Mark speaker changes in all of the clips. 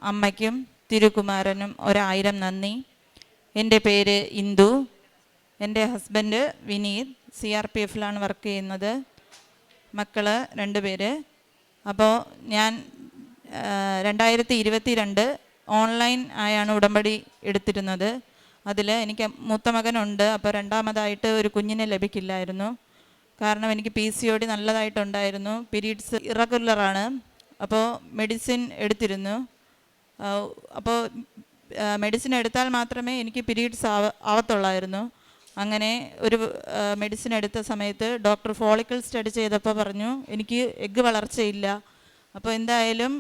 Speaker 1: അമ്മയ്ക്കും തിരുകുമാരനും 1000 നന്ദി. എൻ്റെ പേര് ഇന്ദു. എൻ്റെ ഹസ്ബൻഡ് വിനീത് CRPFലാണ് വർക്ക് ചെയ്യുന്നത്. മക്കൾ 2 പേര്. അപ്പോൾ ഞാൻ 2022 ഓൺലൈൻ ആയാണ് ഉടമ്പടി എടുത്തിരുന്നത്. അതിൽ എനിക്ക് മൂത്ത മകനുണ്ട്. അപ്പോൾ രണ്ടാമതായിട്ട് ഒരു കുഞ്ഞിനെ ലഭിക്കില്ലായിരുന്നു. കാരണം എനിക്ക് PCOD നല്ലതായിട്ടുണ്ടായിരുന്നു. പീരീഡ്സ് ഇറഗുലറാണ്. അപ്പോൾ മെഡിസിൻ എടുത്തിരുന്നു. അപ്പോൾ മെഡിസിൻ എടുത്താൽ മാത്രമേ എനിക്ക് പീരീഡ്സ് ആവത്തുള്ളായിരുന്നു. അങ്ങനെ ഒരു മെഡിസിൻ എടുത്ത സമയത്ത് ഡോക്ടർ ഫോളിക്കിൾ സ്റ്റഡി ചെയ്തപ്പോൾ പറഞ്ഞു എനിക്ക് എഗ്ഗ് വളർച്ചയില്ല. അപ്പോൾ എന്തായാലും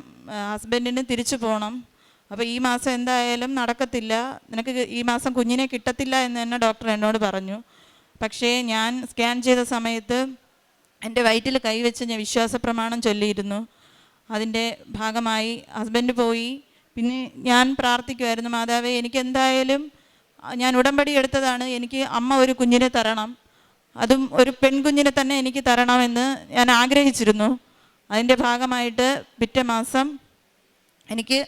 Speaker 1: ഹസ്ബൻഡിന് തിരിച്ചു പോകണം. അപ്പോൾ ഈ മാസം എന്തായാലും നടക്കത്തില്ല, നിനക്ക് ഈ മാസം കുഞ്ഞിനെ കിട്ടത്തില്ല എന്ന് തന്നെ ഡോക്ടർ എന്നോട് പറഞ്ഞു. പക്ഷേ ഞാൻ സ്കാൻ ചെയ്ത സമയത്ത് എൻ്റെ വയറ്റിൽ കൈവച്ച് ഞാൻ വിശ്വാസപ്രമാണം ചൊല്ലിയിരുന്നു. അതിൻ്റെ ഭാഗമായി ഹസ്ബൻഡ് പോയി. പിന്നെ ഞാൻ പ്രാർത്ഥിക്കുമായിരുന്നു, മാതാവേ എനിക്ക് എന്തായാലും ഞാൻ ഉടമ്പടി എടുത്തതാണ്, എനിക്ക് അമ്മ ഒരു കുഞ്ഞിനെ തരണം, അതും ഒരു പെൺകുഞ്ഞിനെ തന്നെ എനിക്ക് തരണമെന്ന് ഞാൻ ആഗ്രഹിച്ചിരുന്നു. അതിൻ്റെ ഭാഗമായിട്ട് പിറ്റേ മാസം എനിക്ക്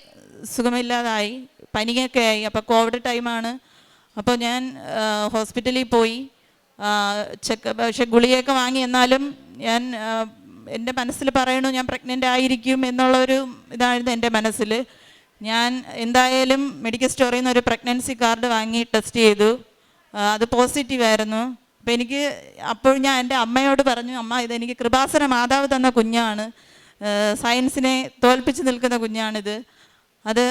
Speaker 1: സുഖമില്ലാതായി, പനിയൊക്കെ ആയി. അപ്പോൾ കോവിഡ് ടൈമാണ്. അപ്പോൾ ഞാൻ ഹോസ്പിറ്റലിൽ പോയി പക്ഷെ ഗുളികയൊക്കെ വാങ്ങി. എന്നാലും ഞാൻ എൻ്റെ മനസ്സിൽ പറയണു ഞാൻ പ്രഗ്നൻ്റ് ആയിരിക്കും എന്നുള്ളൊരു ഇതായിരുന്നു എൻ്റെ മനസ്സിൽ. ഞാൻ എന്തായാലും മെഡിക്കൽ സ്റ്റോറിൽ നിന്ന് ഒരു പ്രഗ്നൻസി കാർഡ് വാങ്ങി ടെസ്റ്റ് ചെയ്തു. അത് പോസിറ്റീവായിരുന്നു. അപ്പോൾ ഞാൻ എൻ്റെ അമ്മയോട് പറഞ്ഞു, അമ്മ ഇതെനിക്ക് കൃപാസന മാതാവ് തന്ന കുഞ്ഞാണ്, സയൻസിനെ തോൽപ്പിച്ച് നിൽക്കുന്ന കുഞ്ഞാണിത്. അത്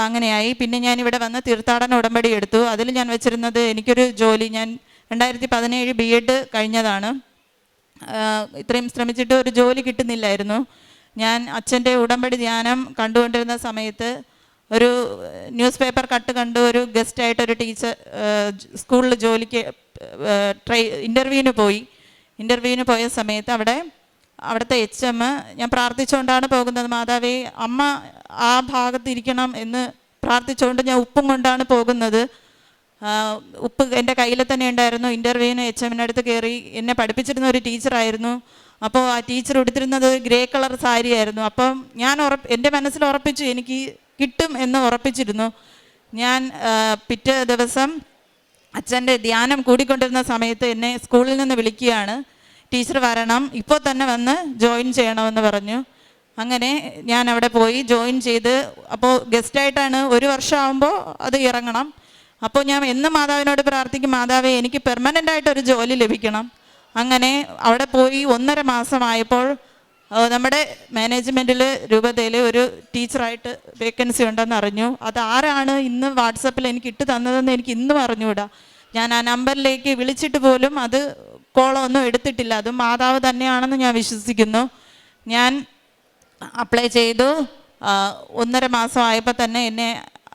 Speaker 1: അങ്ങനെയായി. പിന്നെ ഞാൻ ഇവിടെ വന്ന് തീർത്ഥാടന ഉടമ്പടി എടുത്തു. അതിൽ ഞാൻ വെച്ചിരുന്നത് എനിക്കൊരു ജോലി. ഞാൻ 2017 B.Ed കഴിഞ്ഞതാണ്. ഇത്രയും ശ്രമിച്ചിട്ട് ഒരു ജോലി കിട്ടുന്നില്ലായിരുന്നു. ഞാൻ അച്ഛൻ്റെ ഉടമ്പടി ധ്യാനം കണ്ടുകൊണ്ടിരുന്ന സമയത്ത് ഒരു ന്യൂസ് പേപ്പർ കട്ട് കണ്ടു. ഒരു ഗസ്റ്റായിട്ടൊരു ടീച്ചർ സ്കൂളിൽ ജോലിക്ക് ഇൻ്റർവ്യൂവിന് പോയ സമയത്ത് അവിടുത്തെ HM ഞാൻ പ്രാർത്ഥിച്ചുകൊണ്ടാണ് പോകുന്നത്. മാതാവേ അമ്മ ആ ഭാഗത്തിരിക്കണം എന്ന് പ്രാർത്ഥിച്ചുകൊണ്ട് ഞാൻ ഉപ്പും കൊണ്ടാണ് പോകുന്നത്. ഉപ്പ് എൻ്റെ കയ്യിൽ തന്നെ ഉണ്ടായിരുന്നു. ഇൻ്റർവ്യൂവിന് HMൻ്റെ അടുത്ത് കയറി. എന്നെ പഠിപ്പിച്ചിരുന്ന ഒരു ടീച്ചറായിരുന്നു. അപ്പോൾ ആ ടീച്ചർ ഉടുത്തിരുന്നത് ഗ്രേ കളർ സാരി ആയിരുന്നു. അപ്പം ഞാൻ എൻ്റെ മനസ്സിൽ ഉറപ്പിച്ചു എനിക്ക് കിട്ടും എന്ന് ഉറപ്പിച്ചിരുന്നു. ഞാൻ പിറ്റേ ദിവസം അച്ഛൻ്റെ ധ്യാനം കൂടിക്കൊണ്ടിരുന്ന സമയത്ത് എന്നെ സ്കൂളിൽ നിന്ന് വിളിക്കുകയാണ്, ടീച്ചർ വരണം, ഇപ്പോൾ തന്നെ വന്ന് ജോയിൻ ചെയ്യണമെന്ന് പറഞ്ഞു. അങ്ങനെ ഞാൻ അവിടെ പോയി ജോയിൻ ചെയ്ത്. അപ്പോൾ ഗസ്റ്റായിട്ടാണ്, 1 വർഷം ആകുമ്പോൾ അത് ഇറങ്ങണം. അപ്പോൾ ഞാൻ എന്നും മാതാവിനോട് പ്രാർത്ഥിക്കും, മാതാവേ എനിക്ക് പെർമനൻ്റായിട്ടൊരു ജോലി ലഭിക്കണം. അങ്ങനെ അവിടെ പോയി 1.5 മാസമായപ്പോൾ നമ്മുടെ മാനേജ്മെൻറ്റിൽ രൂപതയിൽ ഒരു ടീച്ചറായിട്ട് വേക്കൻസി ഉണ്ടെന്ന് അറിഞ്ഞു. അതാരാണ് ഇന്ന് വാട്സപ്പിൽ എനിക്ക് ഇട്ട് തന്നതെന്ന് എനിക്ക് ഇന്നും അറിഞ്ഞുകൂടാ. ഞാൻ ആ നമ്പറിലേക്ക് വിളിച്ചിട്ട് പോലും അത് കോളൊന്നും എടുത്തിട്ടില്ല. അത് മാതാവ് തന്നെയാണെന്ന് ഞാൻ വിശ്വസിക്കുന്നു. ഞാൻ അപ്ലൈ ചെയ്തു. 1.5 മാസമായപ്പോൾ തന്നെ എന്നെ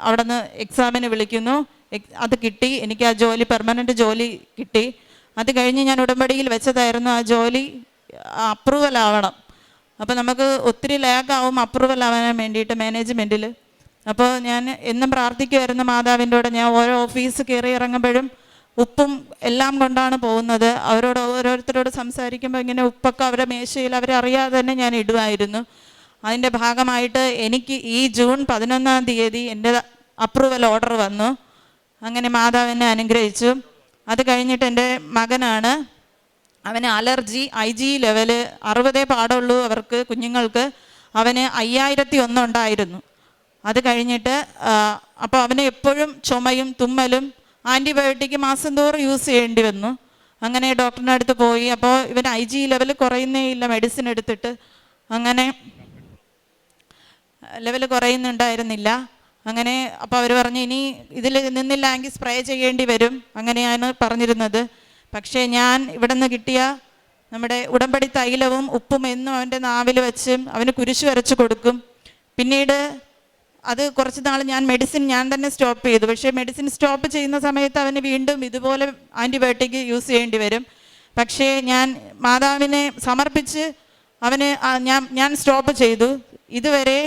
Speaker 1: അവിടെ നിന്ന് എക്സാമിന് വിളിക്കുന്നു. അത് കിട്ടി. എനിക്ക് ആ ജോലി, പെർമനൻ്റ് ജോലി കിട്ടി. അത് കഴിഞ്ഞ് ഞാൻ ഉടമ്പടിയിൽ വെച്ചതായിരുന്നു ആ ജോലി അപ്രൂവൽ ആവണം. അപ്പോൾ നമുക്ക് ഒത്തിരി ലാഗാവും അപ്രൂവൽ ആവാൻ വേണ്ടിയിട്ട് മാനേജ്മെൻറ്റിൽ. അപ്പോൾ ഞാൻ എന്നും പ്രാർത്ഥിക്കുമായിരുന്നു മാതാവിൻ്റെ കൂടെ. ഞാൻ ഓരോ ഓഫീസ് കയറി ഇറങ്ങുമ്പോഴും ഉപ്പും എല്ലാം കൊണ്ടാണ് പോകുന്നത്. ഓരോരുത്തരോട് സംസാരിക്കുമ്പോൾ ഇങ്ങനെ ഉപ്പൊക്കെ അവരുടെ മേശയിൽ അവരറിയാതെ തന്നെ ഞാൻ ഇടുമായിരുന്നു. അതിൻ്റെ ഭാഗമായിട്ട് എനിക്ക് ഈ ജൂൺ 11-ാം തീയതി എൻ്റെ അപ്രൂവൽ ഓർഡർ വന്നു. അങ്ങനെ മാതാവിനെ അനുഗ്രഹിച്ചു. അത് കഴിഞ്ഞിട്ട് എൻ്റെ മകനാണ്, അവന് അലർജി IG ലെവല് 60 പാടുള്ളൂ അവർക്ക്, കുഞ്ഞുങ്ങൾക്ക്. അവന് 5001 ഉണ്ടായിരുന്നു. അത് കഴിഞ്ഞിട്ട് അപ്പോൾ അവന് എപ്പോഴും ചുമയും തുമ്മലും ആൻറ്റിബയോട്ടിക് മാസം തോറും യൂസ് ചെയ്യേണ്ടി വന്നു. അങ്ങനെ ഡോക്ടറിൻ്റെ അടുത്ത് പോയി. അപ്പോൾ ഇവൻ IG ലെവൽ കുറയുന്നേ ഇല്ല മെഡിസിൻ എടുത്തിട്ട്. അങ്ങനെ ലെവൽ കുറയുന്നുണ്ടായിരുന്നില്ല. അങ്ങനെ അപ്പോൾ അവർ പറഞ്ഞു ഇനി ഇതിൽ നിന്നില്ലെങ്കിൽ സ്പ്രേ ചെയ്യേണ്ടി വരും, അങ്ങനെയാണ് പറഞ്ഞിരുന്നത്. പക്ഷേ ഞാൻ ഇവിടെ നിന്ന് കിട്ടിയ നമ്മുടെ ഉടമ്പടി തൈലവും ഉപ്പും എന്നും അവൻ്റെ നാവിൽ വെച്ചും അവന് കുരിശ് വരച്ച് കൊടുക്കും. പിന്നീട് അത് കുറച്ച് നാൾ മെഡിസിൻ ഞാൻ തന്നെ സ്റ്റോപ്പ് ചെയ്തു. പക്ഷേ മെഡിസിൻ സ്റ്റോപ്പ് ചെയ്യുന്ന സമയത്ത് അവന് വീണ്ടും ഇതുപോലെ ആൻറ്റിബയോട്ടിക് യൂസ് ചെയ്യേണ്ടി വരും. പക്ഷേ ഞാൻ മാതാവിനെ സമർപ്പിച്ച് അവന് ഞാൻ സ്റ്റോപ്പ് ചെയ്തു. ഇതുവരെ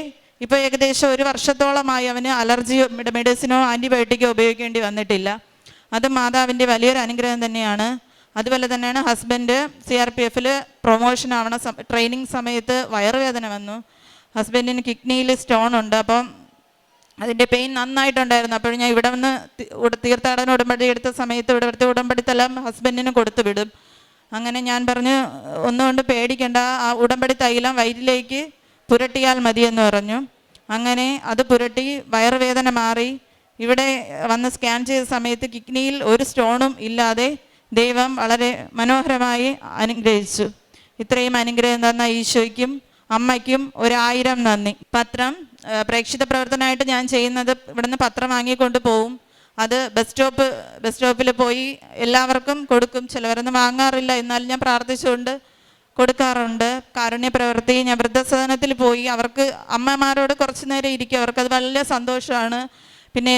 Speaker 1: ഇപ്പോൾ ഏകദേശം 1 വർഷത്തോളമായി അവന് അലർജി മെഡിസിനോ ആൻറ്റിബയോട്ടിക്കോ ഉപയോഗിക്കേണ്ടി വന്നിട്ടില്ല. അത് മാതാവിൻ്റെ വലിയൊരു അനുഗ്രഹം തന്നെയാണ്. അതുപോലെ തന്നെയാണ് ഹസ്ബൻഡ് CRPFൽ പ്രൊമോഷൻ ആവണ ട്രെയിനിങ് സമയത്ത് വയറുവേദന വന്നു. ഹസ്ബൻഡിന് കിഡ്നിയിൽ സ്റ്റോൺ ഉണ്ട്. അപ്പം അതിൻ്റെ പെയിൻ നന്നായിട്ടുണ്ടായിരുന്നു. അപ്പോൾ ഞാൻ ഇവിടെ വന്ന് തീർത്ഥാടന ഉടമ്പടി എടുത്ത സമയത്ത് ഇവിടുത്തെ ഉടമ്പടിത്തെല്ലാം ഹസ്ബൻഡിന് കൊടുത്തു വിടും. അങ്ങനെ ഞാൻ പറഞ്ഞു, ഒന്നുകൊണ്ട് പേടിക്കേണ്ട, ആ ഉടമ്പടി തൈലം വയറ്റിലേക്ക് പുരട്ടിയാൽ മതിയെന്ന് പറഞ്ഞു. അങ്ങനെ അത് പുരട്ടി വയറുവേദന മാറി. ഇവിടെ വന്ന് സ്കാൻ ചെയ്ത സമയത്ത് കിഡ്നിയിൽ ഒരു സ്റ്റോണും ഇല്ലാതെ ദൈവം വളരെ മനോഹരമായി അനുഗ്രഹിച്ചു. ഇത്രയും അനുഗ്രഹം തന്ന ഈശോയ്ക്കും അമ്മയ്ക്കും 1000 നന്ദി. പത്രം പ്രേക്ഷിത പ്രവർത്തനമായിട്ട് ഞാൻ ചെയ്യുന്നത്, ഇവിടുന്ന് പത്രം വാങ്ങിക്കൊണ്ട് പോവും. അത് ബസ് സ്റ്റോപ്പിൽ പോയി എല്ലാവർക്കും കൊടുക്കും. ചിലവരൊന്നും വാങ്ങാറില്ല, എന്നാലും ഞാൻ പ്രാർത്ഥിച്ചുകൊണ്ട് കൊടുക്കാറുണ്ട്. കാരുണ്യ പ്രവൃത്തി, ഞാൻ വൃദ്ധസദനത്തിൽ പോയി അവർക്ക് അമ്മമാരോട് കുറച്ച് നേരം ഇരിക്കും, അവർക്കത് വലിയ സന്തോഷമാണ്. പിന്നെ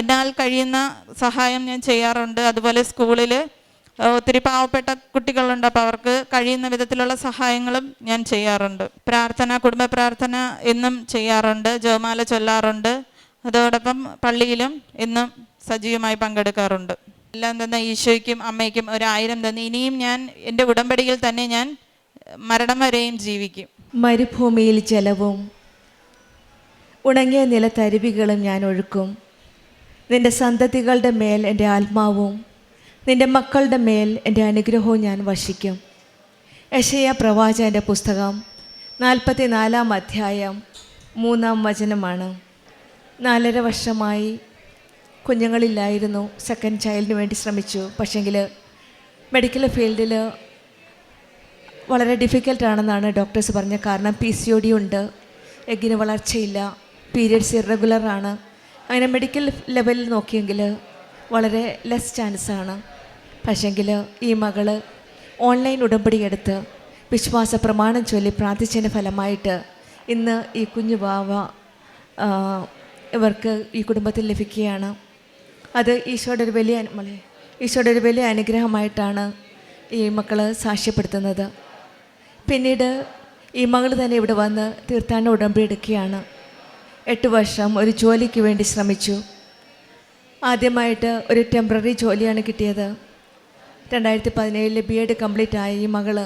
Speaker 1: എന്നാൽ കഴിയുന്ന സഹായം ഞാൻ ചെയ്യാറുണ്ട്. അതുപോലെ സ്കൂളിൽ ഒത്തിരി പാവപ്പെട്ട കുട്ടികളുണ്ട്, അപ്പോൾ അവർക്ക് കഴിയുന്ന വിധത്തിലുള്ള സഹായങ്ങളും ഞാൻ ചെയ്യാറുണ്ട്. പ്രാർത്ഥന, കുടുംബ പ്രാർത്ഥന എന്നും ചെയ്യാറുണ്ട്, ജപമാല ചൊല്ലാറുണ്ട്. അതോടൊപ്പം പള്ളിയിലും എന്നും സജീവമായി പങ്കെടുക്കാറുണ്ട്. എല്ലാം തന്നെ ഈശോയ്ക്കും അമ്മയ്ക്കും 1000 തന്നെ. ഇനിയും ഞാൻ എൻ്റെ ഉടമ്പടിയിൽ തന്നെ ഞാൻ മരണം വരെയും ജീവിക്കും.
Speaker 2: മരുഭൂമിയിൽ ജലവും ഉണങ്ങിയ നിലത്തരുവികളും ഞാൻ ഒഴുക്കും. നിൻ്റെ സന്തതികളുടെ മേൽ എൻ്റെ ആത്മാവും നിൻ്റെ മക്കളുടെ മേൽ എൻ്റെ അനുഗ്രഹവും ഞാൻ വർഷിക്കും. യെശയ്യാ പ്രവാചകൻ്റെ പുസ്തകം 44-ാം അധ്യായം 3-ാം വചനമാണ്. 4.5 വർഷമായി കുഞ്ഞുങ്ങളില്ലായിരുന്നു. സെക്കൻഡ് ചൈൽഡിന് വേണ്ടി ശ്രമിച്ചു. പക്ഷേങ്കിൽ മെഡിക്കൽ ഫീൽഡിൽ വളരെ ഡിഫിക്കൽട്ടാണെന്നാണ് ഡോക്ടേഴ്സ് പറഞ്ഞത്. കാരണം PCOD ഉണ്ട്, എഗ്ഗിന് വളർച്ചയില്ല, പീരിയഡ്സ് ഇറഗുലറാണ്. അങ്ങനെ മെഡിക്കൽ ലെവലിൽ നോക്കിയെങ്കിൽ വളരെ ലെസ് ചാൻസാണ്. പക്ഷേങ്കിൽ ഈ മകൾ ഓൺലൈൻ ഉടമ്പടി എടുത്ത് വിശ്വാസ പ്രമാണം ചൊല്ലി പ്രാർത്ഥിച്ചതിൻ്റെ ഫലമായിട്ട് ഇന്ന് ഈ കുഞ്ഞു വാവ ഇവർക്ക് ഈ കുടുംബത്തിൽ ലഭിക്കുകയാണ്. അത് ഈശോയുടെ ഒരു വലിയ അനുഗ്രഹമായിട്ടാണ് ഈ മക്കൾ സാക്ഷ്യപ്പെടുത്തുന്നത്. പിന്നീട് ഈ മകൾ തന്നെ ഇവിടെ വന്ന് തീർത്ഥാടന ഉടമ്പടി എടുക്കുകയാണ്. 8 വർഷം ഒരു ജോലിക്ക് വേണ്ടി ശ്രമിച്ചു. ആദ്യമായിട്ട് ഒരു ടെമ്പററി ജോലിയാണ് കിട്ടിയത്. 2017 BEd കംപ്ലീറ്റ് ആയ ഈ മകൾ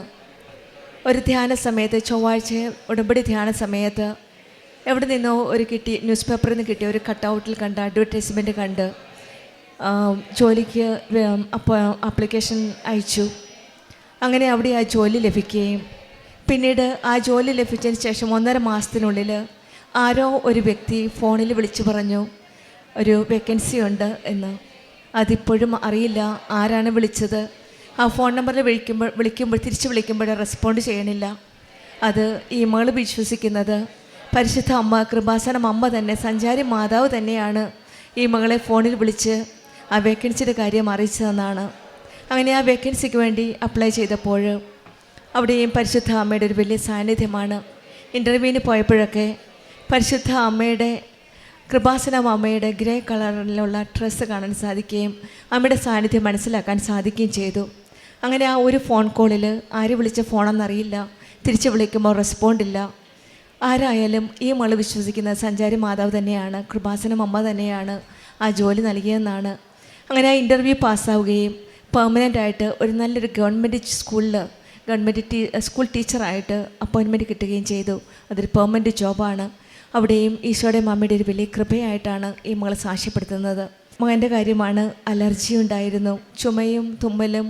Speaker 2: ഒരു ധ്യാന സമയത്ത്, ചൊവ്വാഴ്ച ഉടമ്പടി ധ്യാന സമയത്ത് എവിടെ നിന്നോ ന്യൂസ് പേപ്പറിൽ നിന്ന് കിട്ടിയ ഒരു കട്ടൗട്ടിൽ കണ്ട് അഡ്വർടൈസ്മെൻറ്റ് കണ്ട് ജോലിക്ക് ആപ്ലിക്കേഷൻ അയച്ചു. അങ്ങനെ അവിടെ ആ ജോലി ലഭിക്കുകയും പിന്നീട് ആ ജോലി ലഭിച്ചതിന് ശേഷം 1.5 മാസത്തിനുള്ളിൽ ആരോ ഒരു വ്യക്തി ഫോണിൽ വിളിച്ചു പറഞ്ഞു ഒരു വേക്കൻസി ഉണ്ട് എന്ന്. അതിപ്പോഴും അറിയില്ല ആരാണ് വിളിച്ചത്. ആ ഫോൺ നമ്പറിൽ തിരിച്ച് വിളിക്കുമ്പോൾ റെസ്പോണ്ട് ചെയ്യണില്ല. അത് ഈ മകൾ വിശ്വസിക്കുന്നത് പരിശുദ്ധ അമ്മ, കൃപാസനം അമ്മ തന്നെ, സഞ്ചാരി മാതാവ് തന്നെയാണ് ഈ മകളെ ഫോണിൽ വിളിച്ച് ആ വേക്കൻസിയുടെ കാര്യം അറിയിച്ചതെന്നാണ്. അങ്ങനെ ആ വേക്കൻസിക്ക് വേണ്ടി അപ്ലൈ ചെയ്തപ്പോൾ അവിടെയും പരിശുദ്ധ അമ്മയുടെ ഒരു വലിയ സാന്നിധ്യമാണ്. ഇൻ്റർവ്യൂവിന് പോയപ്പോഴൊക്കെ പരിശുദ്ധ അമ്മയുടെ, കൃപാസനം അമ്മയുടെ ഗ്രേ കളറിലുള്ള ഡ്രസ്സ് കാണാൻ സാധിക്കുകയും അമ്മയുടെ സാന്നിധ്യം മനസ്സിലാക്കാൻ സാധിക്കുകയും ചെയ്തു. അങ്ങനെ ആ ഒരു ഫോൺ കോളിൽ ആര് വിളിച്ച ഫോണെന്നറിയില്ല, തിരിച്ച് വിളിക്കുമ്പോൾ റെസ്പോണ്ടില്ല. ആരായാലും ഈ മകൾ വിശ്വസിക്കുന്ന സഞ്ചാരി മാതാവ് തന്നെയാണ്, കൃപാസനം അമ്മ തന്നെയാണ് ആ ജോലി നൽകിയതെന്നാണ്. അങ്ങനെ ആ ഇൻ്റർവ്യൂ പാസ്സാവുകയും പെർമനൻ്റായിട്ട് ഒരു നല്ലൊരു ഗവൺമെൻറ് സ്കൂൾ ടീച്ചറായിട്ട് അപ്പോയിൻമെൻറ്റ് കിട്ടുകയും ചെയ്തു. അതൊരു പെർമനൻറ്റ് ജോബാണ്. അവിടെയും ഈശോയുടെ അമ്മയുടെ ഒരു വലിയ കൃപയായിട്ടാണ് ഈ മകൾ സാക്ഷ്യപ്പെടുത്തുന്നത്. മകൻ്റെ കാര്യമാണ്. അലർജി ഉണ്ടായിരുന്നു, ചുമയും തുമ്മലും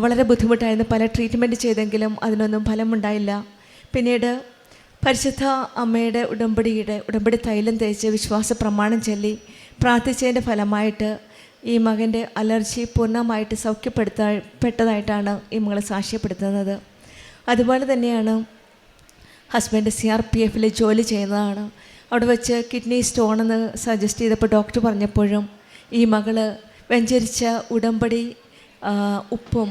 Speaker 2: വളരെ ബുദ്ധിമുട്ടായിരുന്നു. പല ട്രീറ്റ്മെൻറ്റ് ചെയ്തെങ്കിലും അതിനൊന്നും ഫലമുണ്ടായില്ല. പിന്നീട് പരിശുദ്ധ അമ്മയുടെ ഉടമ്പടി തൈലം തേച്ച് വിശ്വാസ പ്രമാണം ചൊല്ലി പ്രാർത്ഥിച്ചതിൻ്റെ ഫലമായിട്ട് ഈ മകൻ്റെ അലർജി പൂർണ്ണമായിട്ട് സൗഖ്യപ്പെട്ടതായിട്ടാണ് ഈ മകൾ സാക്ഷ്യപ്പെടുത്തുന്നത്. അതുപോലെ തന്നെയാണ് ഹസ്ബൻഡ് CRPFൽ ജോലി ചെയ്യുന്നതാണ്. അവിടെ വെച്ച് കിഡ്നി സ്റ്റോണെന്ന് സജസ്റ്റ് ചെയ്തപ്പോൾ ഡോക്ടർ പറഞ്ഞപ്പോഴും ഈ മകൾ വെഞ്ചരിച്ച ഉടമ്പടി ഉപ്പും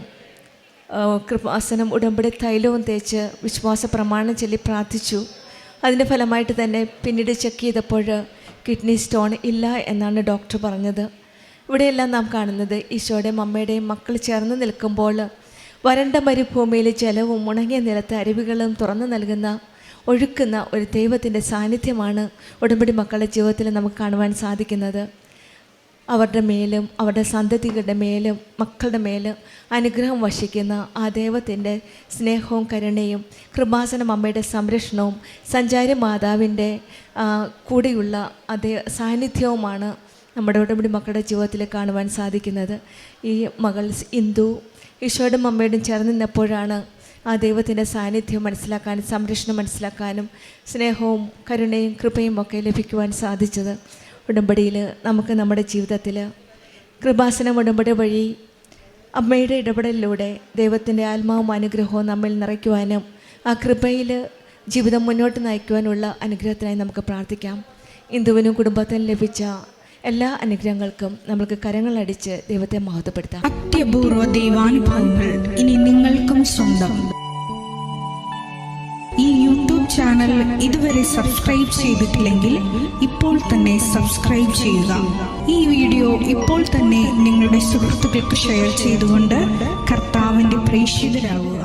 Speaker 2: കൃപാസനം ഉടമ്പടി തൈലവും തേച്ച് വിശ്വാസ പ്രമാണം ചൊല്ലി പ്രാർത്ഥിച്ചു. അതിൻ്റെ ഫലമായിട്ട് തന്നെ പിന്നീട് ചെക്ക് ചെയ്തപ്പോൾ കിഡ്നി സ്റ്റോൺ ഇല്ല എന്നാണ് ഡോക്ടർ പറഞ്ഞത്. ഇവിടെയെല്ലാം നാം കാണുന്നത് ഈശോയുടെയും അമ്മയുടെയും മക്കൾ ചേർന്ന് നിൽക്കുമ്പോൾ വരണ്ട മരുഭൂമിയിൽ ജലവും ഉണങ്ങിയ നിലത്ത് അരുവികളും തുറന്നു നൽകുന്ന, ഒഴുക്കുന്ന ഒരു ദൈവത്തിൻ്റെ സാന്നിധ്യമാണ് ഉടമ്പടി മക്കളുടെ ജീവിതത്തിൽ നമുക്ക് കാണുവാൻ സാധിക്കുന്നത്. അവരുടെ മേലും അവരുടെ സന്തതികളുടെ മേലും മക്കളുടെ മേലും അനുഗ്രഹം വർഷിക്കുന്ന ആ ദൈവത്തിൻ്റെ സ്നേഹവും കരുണയും കൃപാസനം അമ്മയുടെ സംരക്ഷണവും സഞ്ചാരി മാതാവിൻ്റെ കൂടെയുള്ള അതേ സാന്നിധ്യവുമാണ് നമ്മുടെ ഉടമ്പടി മക്കളുടെ ജീവിതത്തിൽ കാണുവാൻ സാധിക്കുന്നത്. ഈ മകൾ ഇന്ദു ഈശോയുടെ അമ്മയോടും ചേർന്ന് നിന്നപ്പോഴാണ് ആ ദൈവത്തിൻ്റെ സാന്നിധ്യം മനസ്സിലാക്കാനും സംരക്ഷണം മനസ്സിലാക്കാനും സ്നേഹവും കരുണയും കൃപയും ഒക്കെ ലഭിക്കുവാൻ സാധിച്ചത്. ഉടമ്പടിയിൽ നമുക്ക് നമ്മുടെ ജീവിതത്തിൽ കൃപാസനം ഉടമ്പടി വഴി അമ്മയുടെ ഇടപെടലിലൂടെ ദൈവത്തിൻ്റെ ആത്മാവും അനുഗ്രഹവും നമ്മിൽ നിറയ്ക്കുവാനും ആ കൃപയിൽ ജീവിതം മുന്നോട്ട് നയിക്കുവാനുള്ള അനുഗ്രഹത്തിനായി നമുക്ക് പ്രാർത്ഥിക്കാം. ഇന്ദുവിനും കുടുംബത്തിനും ലഭിച്ച എല്ലാ അനുഗ്രഹങ്ങൾക്കും നമുക്ക് കരങ്ങളടിച്ച് ദൈവത്തെ മഹത്വപ്പെടുത്താം.
Speaker 3: അത്യപൂർവ ദൈവാനുഭവങ്ങൾ ഇനി നിങ്ങൾക്കും സ്വന്തം. ഈ യൂട്യൂബ് ചാനൽ ഇതുവരെ സബ്സ്ക്രൈബ് ചെയ്തിട്ടില്ലെങ്കിൽ ഇപ്പോൾ തന്നെ സബ്സ്ക്രൈബ് ചെയ്യുക. ഈ വീഡിയോ ഇപ്പോൾ തന്നെ നിങ്ങളുടെ സുഹൃത്തുക്കൾക്ക് ഷെയർ ചെയ്തുകൊണ്ട് കർത്താവിൻ്റെ പ്രേക്ഷിതരാകുക.